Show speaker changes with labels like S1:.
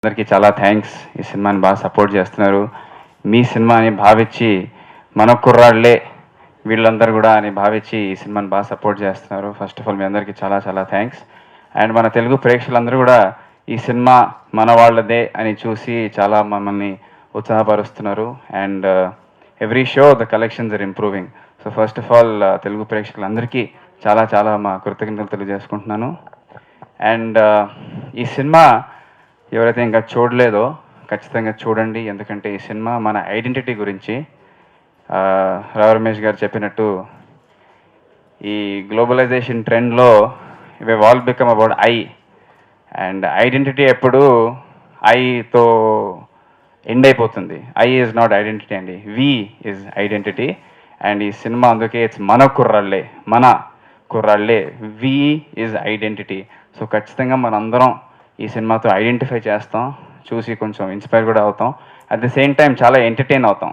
S1: అందరికీ చాలా థ్యాంక్స్. ఈ సినిమాని బాగా సపోర్ట్ చేస్తున్నారు. మీ సినిమాని భావించి మన కుర్రాళ్ళే వీళ్ళందరూ కూడా అని భావించి ఈ సినిమాని బాగా సపోర్ట్ చేస్తున్నారు. ఫస్ట్ ఆఫ్ ఆల్ మీ అందరికీ చాలా చాలా థ్యాంక్స్. అండ్ మన తెలుగు ప్రేక్షకులందరూ కూడా ఈ సినిమా మన వాళ్ళదే అని చూసి చాలా మమ్మల్ని ఉత్సాహపరుస్తున్నారు. And every show the collections are improving. So first of all Telugu ప్రేక్షకులందరికీ చాలా చాలా మా కృతజ్ఞతలు తెలియజేసుకుంటున్నాను. అండ్ ఈ సినిమా ఎవరైతే ఇంకా చూడలేదో ఖచ్చితంగా చూడండి. ఎందుకంటే ఈ సినిమా మన ఐడెంటిటీ గురించి. రావు రమేష్ గారు చెప్పినట్టు ఈ గ్లోబలైజేషన్ ట్రెండ్లో ఇవి all become about I. And identity ఎప్పుడు ఐతో ఎండ్ అయిపోతుంది. ఐ ఈజ్ నాట్ ఐడెంటిటీ అండి, వి ఈజ్ ఐడెంటిటీ. అండ్ ఈ సినిమా అందుకే ఇట్స్ మన కుర్రాళ్ళే, వి ఈజ్ ఐడెంటిటీ. సో ఖచ్చితంగా మనందరం ఈ సినిమాతో ఐడెంటిఫై చేస్తాం, చూసి కొంచెం ఇన్స్పైర్ కూడా అవుతాం. అట్ ది సేమ్ టైం చాలా ఎంటర్టైన్ అవుతాం.